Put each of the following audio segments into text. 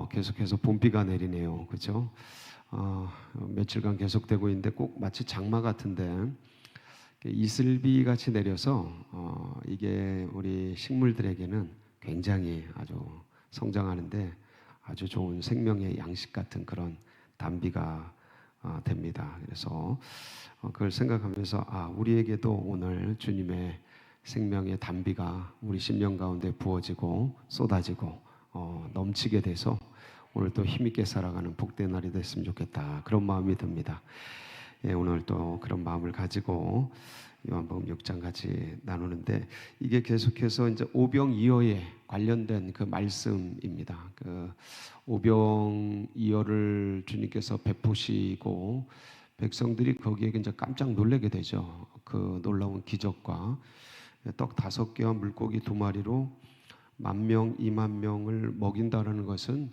계속해서 봄비가 내리네요. 그렇죠? 며칠간 계속되고 있는데 꼭 마치 장마 같은데 이슬비 같이 내려서 이게 우리 식물들에게는 굉장히 아주 성장하는데 아주 좋은 생명의 양식 같은 그런 단비가 됩니다. 그래서 그걸 생각하면서 우리에게도 오늘 주님의 생명의 단비가 우리 심령 가운데 부어지고 쏟아지고 넘치게 돼서 오늘 또 힘있게 살아가는 복된 날이 됐으면 좋겠다, 그런 마음이 듭니다. 오늘 또 그런 마음을 가지고 요한복음 6장 같이 나누는데, 이게 계속해서 이제 오병이어에 관련된 그 말씀입니다. 그 오병이어를 주님께서 베푸시고 백성들이 거기에 이제 깜짝 놀라게 되죠. 그 놀라운 기적과 떡 5개와 물고기 2마리로 10,000명, 20,000명을 먹인다는 것은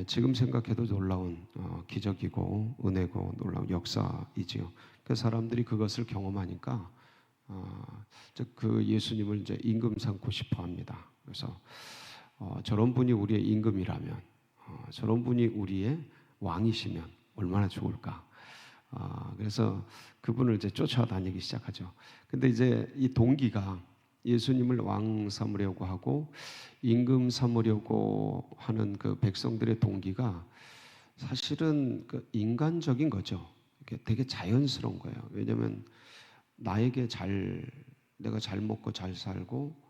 지금 생각해도 놀라운 기적이고 은혜고 놀라운 역사이지요. 그 사람들이 그것을 경험하니까 그 예수님을 이제 임금 삼고 싶어합니다. 그래서 저런 분이 우리의 임금이라면, 저런 분이 우리의 왕이시면 얼마나 좋을까. 그래서 그분을 이제 쫓아다니기 시작하죠. 근데 이제 이 동기가 예수님을 왕 삼으려고 하고 임금 삼으려고 하는 그 백성들의 동기가 사실은 그 인간적인 거죠. 되게 자연스러운 거예요. 왜냐하면 내가 잘 먹고 잘 살고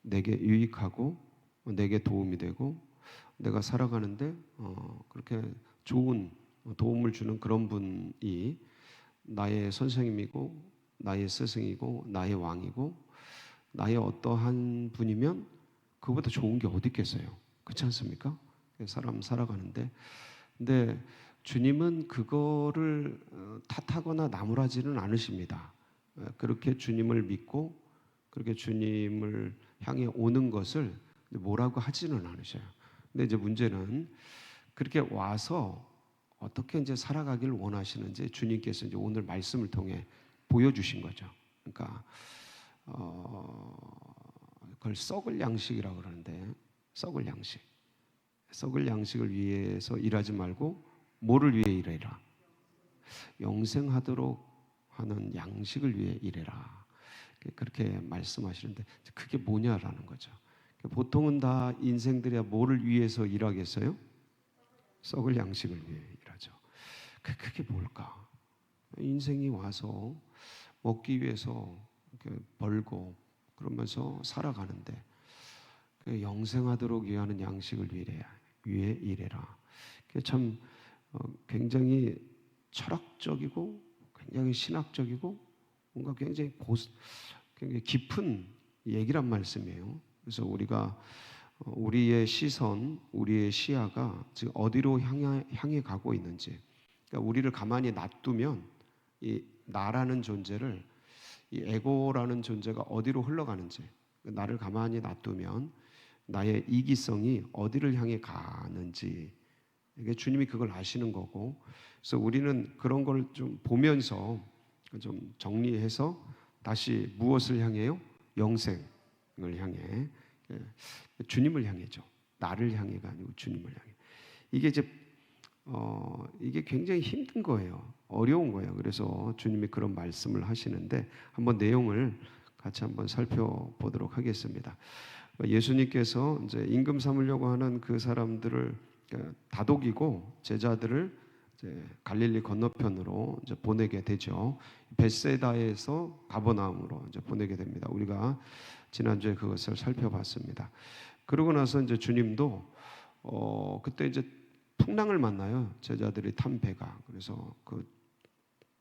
내게 유익하고 내게 도움이 되고 내가 살아가는데 그렇게 좋은 도움을 주는 그런 분이 나의 선생님이고 나의 스승이고 나의 왕이고 나의 어떠한 분이면 그거보다 좋은 게 어디 있겠어요? 그렇지 않습니까? 사람 살아가는데, 근데 주님은 그거를 탓하거나 나무라지는 않으십니다. 그렇게 주님을 믿고 그렇게 주님을 향해 오는 것을 뭐라고 하지는 않으셔요. 근데 이제 문제는 그렇게 와서 어떻게 이제 살아가기를 원하시는지 주님께서 이제 오늘 말씀을 통해 보여주신 거죠. 그러니까 그걸 썩을 양식이라고 그러는데, 썩을 양식을 위해서 일하지 말고 뭐를 위해 일해라? 영생하도록 하는 양식을 위해 일해라. 그렇게 말씀하시는데 그게 뭐냐라는 거죠. 보통은 다 인생들이 뭐를 위해서 일하겠어요? 썩을 양식을 위해 일하죠. 그게 뭘까? 인생이 와서 먹기 위해서 벌고 그러면서 살아가는데 그 영생하도록 위하는 양식을 위해 일해라. 그게 참 굉장히 철학적이고 굉장히 신학적이고 뭔가 굉장히 깊은 얘기란 말씀이에요. 그래서 우리가 우리의 시선, 우리의 시야가 지금 어디로 향해 가고 있는지, 그러니까 우리를 가만히 놔두면 이 나라는 존재를, 이 에고라는 존재가 어디로 흘러가는지, 나를 가만히 놔두면 나의 이기성이 어디를 향해 가는지, 이게 주님이 그걸 아시는 거고, 그래서 우리는 그런 걸 좀 보면서 좀 정리해서 다시 무엇을 향해요? 영생을 향해, 주님을 향해죠. 나를 향해가 아니고 주님을 향해. 이게 이제 이게 굉장히 힘든 거예요. 어려운 거예요. 그래서 주님이 그런 말씀을 하시는데 한번 내용을 같이 한번 살펴보도록 하겠습니다. 예수님께서 이제 임금 삼으려고 하는 그 사람들을 다독이고 제자들을 이제 갈릴리 건너편으로 이제 보내게 되죠. 벳세다에서 가버나움으로 이제 보내게 됩니다. 우리가 지난주에 그것을 살펴봤습니다. 그러고 나서 이제 주님도 그때 이제 풍랑을 만나요. 제자들이 탄 배가. 그래서 그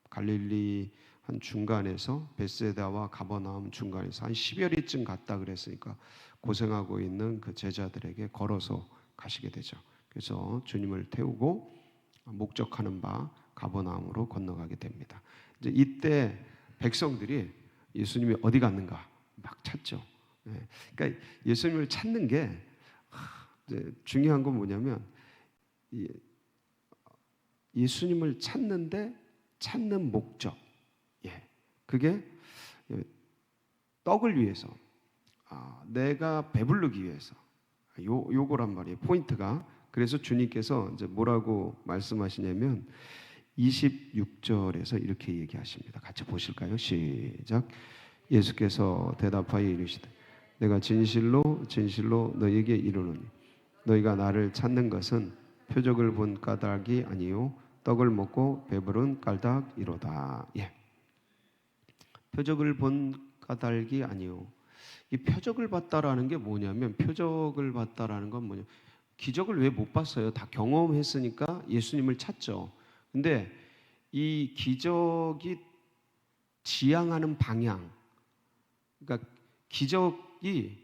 갈릴리 한 중간에서 벳세다와 가버나움 중간에서 한 10여리쯤 갔다 그랬으니까 고생하고 있는 그 제자들에게 걸어서 가시게 되죠. 그래서 주님을 태우고 목적하는 바 가버나움으로 건너가게 됩니다. 이제 이때 백성들이 예수님이 어디 갔는가 막 찾죠. 그러니까 예수님을 찾는 게 중요한 건 뭐냐면 예수님을 찾는데 찾는 목적, 그게 떡을 위해서, 내가 배부르기 위해서, 요거란 말이에요. 포인트가 그래서 주님께서 이제 뭐라고 말씀하시냐면 26절에서 이렇게 얘기하십니다. 같이 보실까요? 시작. 예수께서 대답하여 이르시되 내가 진실로 진실로 너희에게 이르노니 너희가 나를 찾는 것은 표적을 본 까닭이 아니요 떡을 먹고 배부른 까닭이로다. 예. 표적을 본 까닭이 아니요. 이 표적을 봤다라는 게 뭐냐면, 표적을 봤다라는 건 뭐냐, 기적을 왜 못 봤어요? 다 경험했으니까 예수님을 찾죠. 근데 이 기적이 지향하는 방향, 그러니까 기적이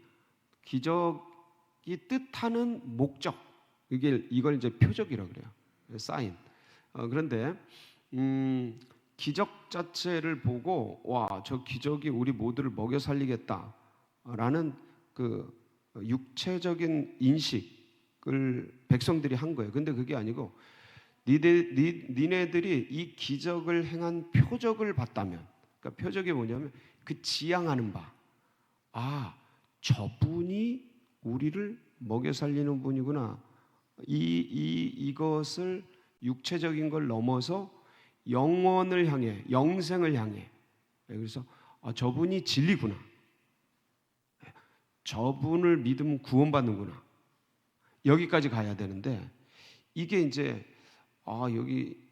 뜻하는 목적, 이걸 이제 표적이라고 그래요. 사인. 그런데 기적 자체를 보고 와, 저 기적이 우리 모두를 먹여 살리겠다라는 그 육체적인 인식을 백성들이 한 거예요. 근데 그게 아니고 니네들이 이 기적을 행한 표적을 봤다면, 그러니까 표적이 뭐냐면 그 지향하는 바, 아, 저분이 우리를 먹여 살리는 분이구나. 이것을 육체적인 걸 넘어서 영원을 향해, 영생을 향해. 그래서 저분이 진리구나. 저분을 믿으면 구원받는구나. 여기까지 가야 되는데 이게 이제 여기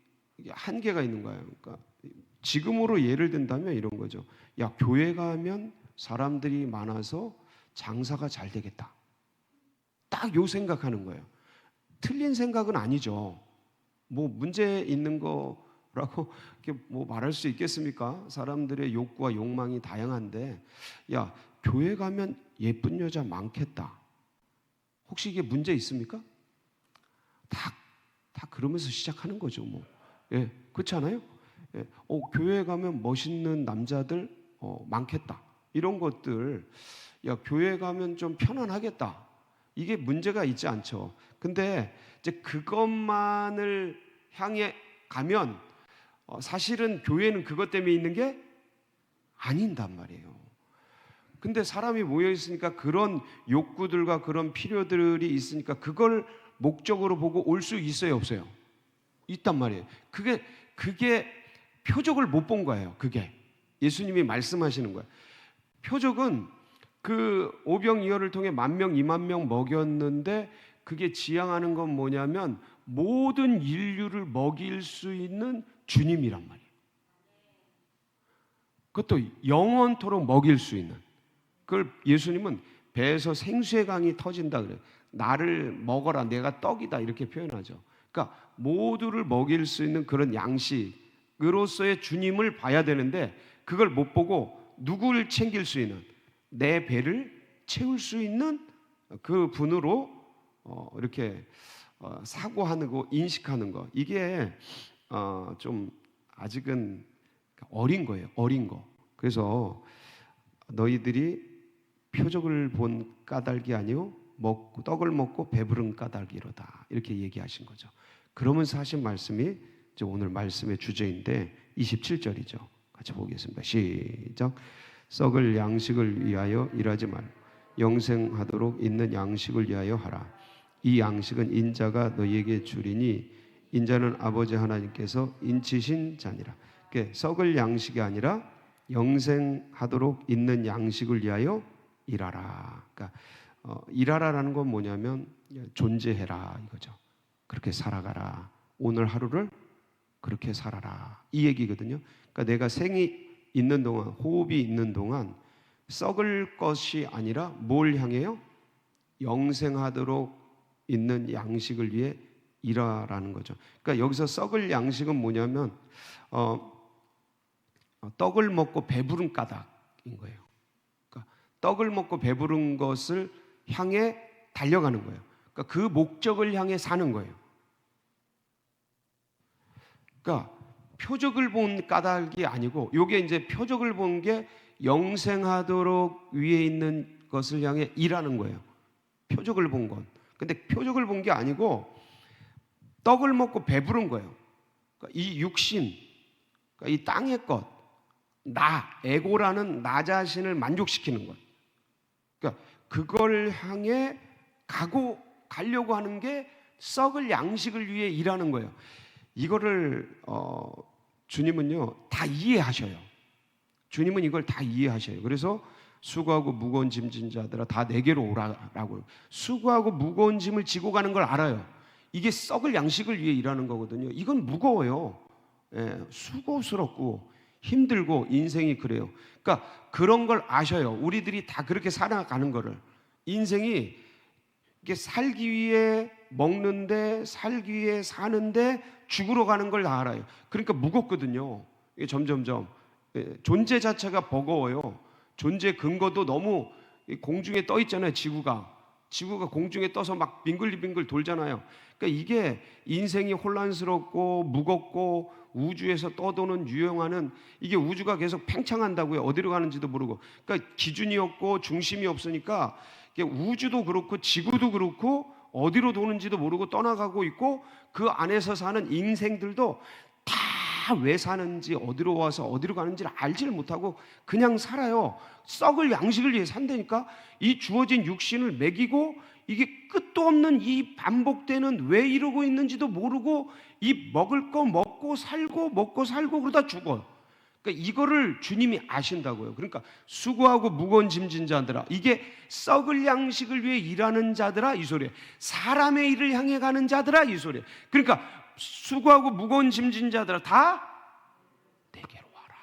한계가 있는 거예요. 그러니까 지금으로 예를 든다면 이런 거죠. 야, 교회 가면 사람들이 많아서 장사가 잘 되겠다. 딱 요 생각하는 거예요. 틀린 생각은 아니죠. 뭐 문제 있는 거라고 이렇게 뭐 말할 수 있겠습니까? 사람들의 욕구와 욕망이 다양한데, 야, 교회 가면 예쁜 여자 많겠다. 혹시 이게 문제 있습니까? 다 그러면서 시작하는 거죠, 뭐. 예, 그렇지 않아요? 예, 교회 가면 멋있는 남자들 많겠다. 이런 것들, 야, 교회 가면 좀 편안하겠다. 이게 문제가 있지 않죠. 근데 이제 그것만을 향해 가면 사실은 교회는 그것 때문에 있는 게 아닌단 말이에요. 근데 사람이 모여 있으니까 그런 욕구들과 그런 필요들이 있으니까 그걸 목적으로 보고 올 수 있어요, 없어요? 있단 말이에요. 그게 표적을 못 본 거예요. 그게 예수님이 말씀하시는 거예요. 표적은 그 오병이어를 통해 10,000명, 20,000명 먹였는데 그게 지향하는 건 뭐냐면 모든 인류를 먹일 수 있는 주님이란 말이에요. 그것도 영원토록 먹일 수 있는. 그걸 예수님은 배에서 생수의 강이 터진다 그래요. 나를 먹어라, 내가 떡이다, 이렇게 표현하죠. 그러니까 모두를 먹일 수 있는 그런 양식으로서의 주님을 봐야 되는데 그걸 못 보고 누구를 챙길 수 있는, 내 배를 채울 수 있는 그 분으로 이렇게 사고하는 거, 인식하는 거, 이게 좀 아직은 어린 거예요. 어린 거. 그래서 너희들이 표적을 본 까닭이 아니요 떡을 먹고 배부른 까닭이로다, 이렇게 얘기하신 거죠. 그러면서 하신 말씀이 이제 오늘 말씀의 주제인데 27절이죠. 같이 보겠습니다. 시작. 썩을 양식을 위하여 일하지 말고 영생하도록 있는 양식을 위하여 하라. 이 양식은 인자가 너희에게 주리니 인자는 아버지 하나님께서 인치신 자니라. 그러니까 썩을 양식이 아니라 영생하도록 있는 양식을 위하여 일하라. 그러니까 일하라라는 건 뭐냐면 존재해라 이거죠. 그렇게 살아가라. 오늘 하루를 그렇게 살아라, 이 얘기거든요. 그러니까 내가 생이 있는 동안, 호흡이 있는 동안 썩을 것이 아니라 뭘 향해요? 영생하도록 있는 양식을 위해 일하라는 거죠. 그러니까 여기서 썩을 양식은 뭐냐면 떡을 먹고 배부른 까닭인 거예요. 그러니까 떡을 먹고 배부른 것을 향해 달려가는 거예요. 그러니까 그 목적을 향해 사는 거예요. 그러니까 표적을 본 까닭이 아니고, 요게 이제 표적을 본 게 영생하도록 위에 있는 것을 향해 일하는 거예요. 표적을 본 건. 근데 표적을 본 게 아니고 떡을 먹고 배부른 거예요. 그러니까 이 육신, 그러니까 이 땅의 것, 에고라는 나 자신을 만족시키는 것. 그러니까 그걸 향해 가려고 하는 게 썩을 양식을 위해 일하는 거예요. 이거를 주님은요 다 이해하셔요. 주님은 이걸 다 이해하셔요. 그래서 수고하고 무거운 짐진 자들아 다 내게로 오라라고. 수고하고 무거운 짐을 지고 가는 걸 알아요. 이게 썩을 양식을 위해 일하는 거거든요. 이건 무거워요. 예, 수고스럽고 힘들고 인생이 그래요. 그러니까 그런 걸 아셔요. 우리들이 다 그렇게 살아가는 거를. 인생이 이게 살기 위해 먹는데, 살기 위해 사는데, 죽으러 가는 걸 다 알아요. 그러니까 무겁거든요. 이게 점점점 존재 자체가 버거워요. 존재 근거도 너무 공중에 떠 있잖아요. 지구가 공중에 떠서 막 빙글빙글 돌잖아요. 그러니까 이게 인생이 혼란스럽고 무겁고 우주에서 떠도는 유영하는, 이게 우주가 계속 팽창한다고요. 어디로 가는지도 모르고. 그러니까 기준이 없고 중심이 없으니까 우주도 그렇고 지구도 그렇고 어디로 도는지도 모르고 떠나가고 있고, 그 안에서 사는 인생들도 다 왜 사는지, 어디로 와서 어디로 가는지를 알지를 못하고 그냥 살아요. 썩을 양식을 위해 산다니까. 이 주어진 육신을 먹이고, 이게 끝도 없는 이 반복되는, 왜 이러고 있는지도 모르고 이 먹을 거 먹고 살고 그러다 죽어요. 그러니까 이거를 주님이 아신다고요. 그러니까 수고하고 무거운 짐진 자들아, 이게 썩을 양식을 위해 일하는 자들아 이 소리예요. 사람의 일을 향해 가는 자들아 이 소리예요. 그러니까 수고하고 무거운 짐진 자들아 다 내게로 와라.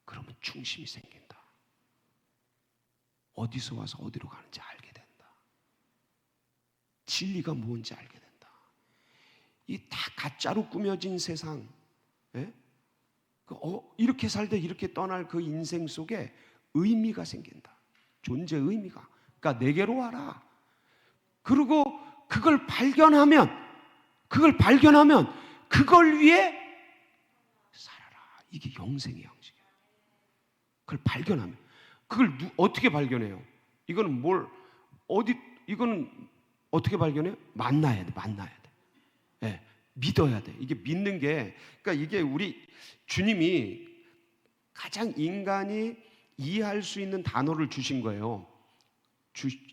그러면 중심이 생긴다. 어디서 와서 어디로 가는지 알게 된다. 진리가 뭔지 알게 된다. 이 다 가짜로 꾸며진 세상, 예? 이렇게 살다 이렇게 떠날 그 인생 속에 의미가 생긴다. 존재의 의미가. 그러니까 내게로 와라. 그리고 그걸 발견하면 그걸 위해 살아라. 이게 영생의 양식이에요. 그걸 발견하면. 그걸 어떻게 발견해요? 이거는 이거는 어떻게 발견해요? 만나야 돼. 예, 믿어야 돼. 이게 믿는 게, 그러니까 이게 우리 주님이 가장 인간이 이해할 수 있는 단어를 주신 거예요.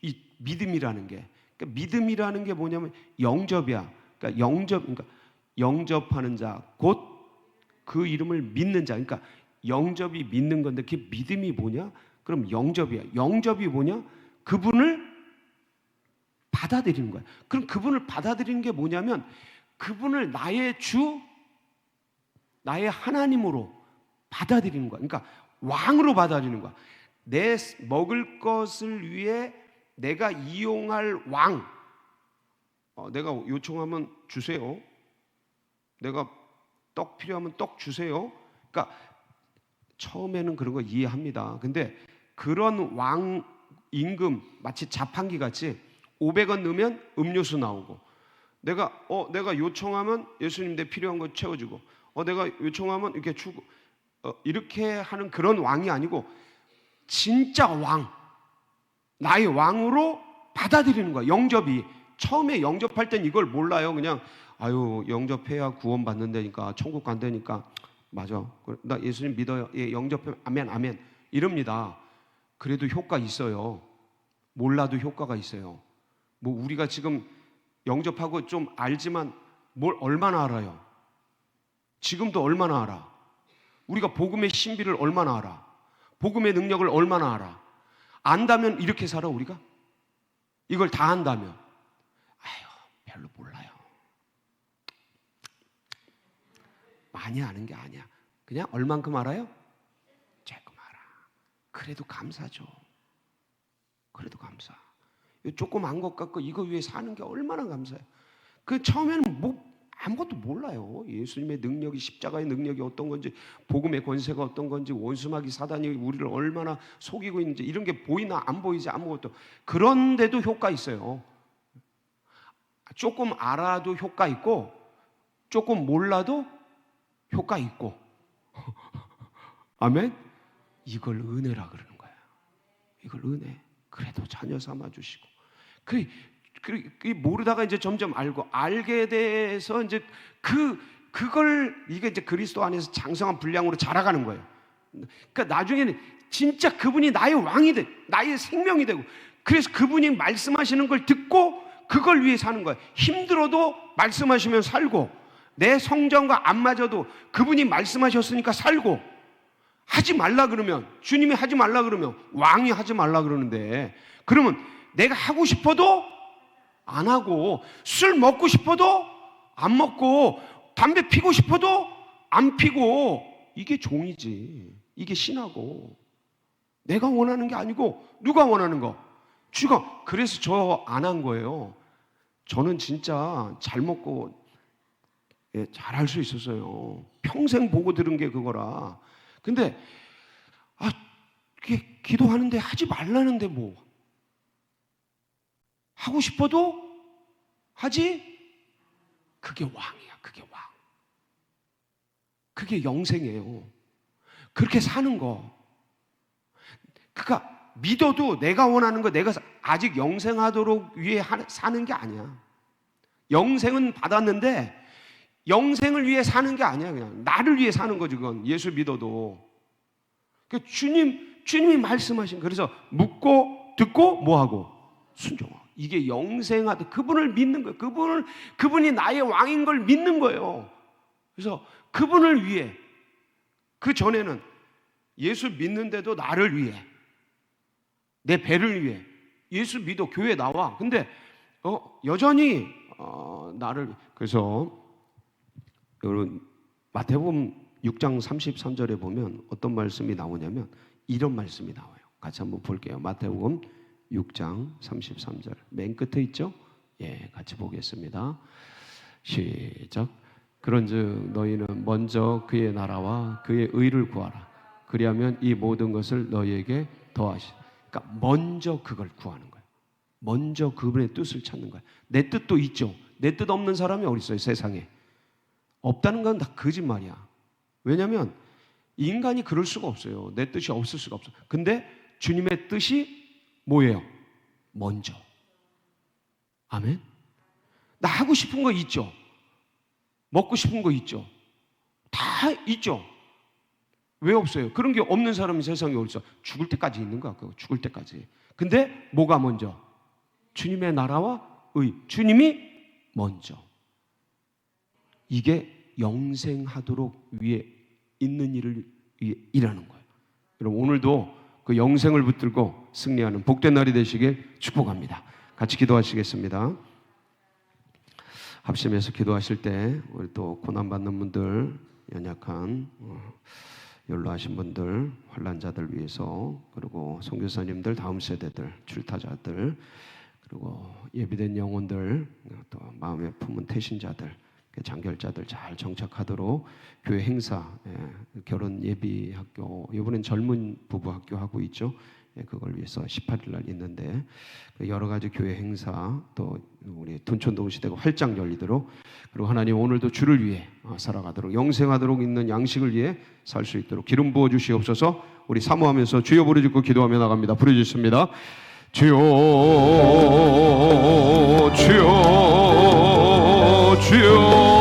이 믿음이라는 게. 그러니까 믿음이라는 게 뭐냐면 영접이야. 그러니까 영접하는 자, 곧 그 이름을 믿는 자. 그러니까 영접이 믿는 건데, 그게 믿음이 뭐냐? 그럼 영접이야. 영접이 뭐냐? 그분을 받아들이는 거야. 그럼 그분을 받아들이는 게 뭐냐면, 그분을 나의 주, 나의 하나님으로 받아들이는 거야. 그러니까 왕으로 받아들이는 거야. 내 먹을 것을 위해 내가 이용할 왕. 내가 요청하면 주세요. 내가 떡 필요하면 떡 주세요. 그러니까 처음에는 그런 거 이해합니다. 근데 그런 왕 임금, 마치 자판기 같이 500원 넣으면 음료수 나오고, 내가 요청하면 예수님 내 필요한 거 채워주고, 내가 요청하면 이렇게 주고, 이렇게 하는 그런 왕이 아니고 진짜 왕, 나의 왕으로 받아들이는 거야. 영접이. 처음에 영접할 땐 이걸 몰라요. 그냥 영접해야 구원 받는다니까, 천국 간다니까. 맞아, 나 예수님 믿어요. 예, 영접해. 아멘 이럽니다. 그래도 효과 있어요. 몰라도 효과가 있어요. 뭐 우리가 지금 영접하고 좀 알지만 뭘 얼마나 알아요? 지금도 얼마나 알아? 우리가 복음의 신비를 얼마나 알아? 복음의 능력을 얼마나 알아? 안다면 이렇게 살아 우리가? 이걸 다 안다면 별로 몰라요. 많이 아는 게 아니야. 그냥 얼만큼 알아요? 조금 알아. 그래도 감사죠. 그래도 감사. 조금 안 것 같고 이거 위해 사는 게 얼마나 감사해요. 그 처음에는 아무것도 몰라요. 예수님의 능력이, 십자가의 능력이 어떤 건지, 복음의 권세가 어떤 건지, 원수마귀 사단이 우리를 얼마나 속이고 있는지, 이런 게 보이나 안 보이지 아무것도. 그런데도 효과 있어요. 조금 알아도 효과 있고, 조금 몰라도 효과 있고. 아멘? 이걸 은혜라 그러는 거야. 이걸 은혜. 그래도 자녀 삼아 주시고. 모르다가 이제 점점 알게 돼서 이제 이게 이제 그리스도 안에서 장성한 분량으로 자라가는 거예요. 그러니까 나중에는 진짜 그분이 나의 왕이 돼, 나의 생명이 되고, 그래서 그분이 말씀하시는 걸 듣고 그걸 위해 사는 거예요. 힘들어도 말씀하시면 살고, 내 성정과 안 맞아도 그분이 말씀하셨으니까 살고, 하지 말라 그러면, 주님이 하지 말라 그러면, 왕이 하지 말라 그러는데, 그러면 내가 하고 싶어도 안 하고, 술 먹고 싶어도 안 먹고, 담배 피고 싶어도 안 피고, 이게 종이지. 이게 신하고, 내가 원하는 게 아니고 누가 원하는 거? 주가. 그래서 저 안 한 거예요. 저는 진짜 잘 먹고 잘 할 수 있었어요. 평생 보고 들은 게 그거라. 근데 이게 기도하는데 하지 말라는데 뭐 하고 싶어도 하지? 그게 왕이야. 그게 왕. 그게 영생이에요. 그렇게 사는 거. 그러니까 믿어도 내가 원하는 거, 내가 아직 영생하도록 위해 사는 게 아니야. 영생은 받았는데 영생을 위해 사는 게 아니야. 그냥 나를 위해 사는 거지. 그건 예수 믿어도. 그러니까 주님이 말씀하신, 그래서 묻고 듣고 뭐하고 순종하고. 이게 영생하다. 그분을 믿는 거예요. 그분이 나의 왕인 걸 믿는 거예요. 그래서 그분을 위해, 그 전에는 예수 믿는데도 나를 위해, 내 배를 위해, 예수 믿어 교회 나와. 근데 여전히 나를. 그래서 여러분 마태복음 6장 33절에 보면 어떤 말씀이 나오냐면 이런 말씀이 나와요. 같이 한번 볼게요. 마태복음 6장 33절 맨 끝에 있죠? 예, 같이 보겠습니다. 시작. 그런즉 너희는 먼저 그의 나라와 그의 의를 구하라. 그리하면 이 모든 것을 너희에게 더하시. 그러니까 먼저 그걸 구하는 거예요. 먼저 그분의 뜻을 찾는 거예요. 내 뜻도 있죠. 내 뜻 없는 사람이 어디 있어요? 세상에. 없다는 건 다 거짓말이야. 왜냐하면 인간이 그럴 수가 없어요. 내 뜻이 없을 수가 없어. 근데 주님의 뜻이 뭐예요? 먼저. 아멘. 나 하고 싶은 거 있죠. 먹고 싶은 거 있죠. 다 있죠. 왜 없어요? 그런 게 없는 사람이 세상에 어디 있어? 죽을 때까지 있는 거야. 죽을 때까지. 근데 뭐가 먼저? 주님의 나라와 의. 주님이 먼저. 이게 영생하도록 위에 있는 일을 위해 일하는 거예요. 여러분 오늘도 그 영생을 붙들고 승리하는 복된 날이 되시길 축복합니다. 같이 기도하시겠습니다. 합심해서 기도하실 때 우리 또 고난받는 분들, 연약한 연로하신 분들, 환난자들 위해서, 그리고 선교사님들, 다음 세대들, 출타자들, 그리고 예비된 영혼들, 또 마음에 품은 태신자들, 장결자들 잘 정착하도록 교회 행사, 결혼 예비학교, 이번엔 젊은 부부 학교 하고 있죠. 그걸 위해서 18일 날 있는데 여러 가지 교회 행사, 또 우리 둔촌동 시대가 활짝 열리도록, 그리고 하나님 오늘도 주를 위해 살아가도록, 영생하도록 있는 양식을 위해 살 수 있도록 기름 부어 주시옵소서. 우리 사모하면서 주여 부르짖고 기도하며 나갑니다. 부르짖습니다. 주여 주여 주여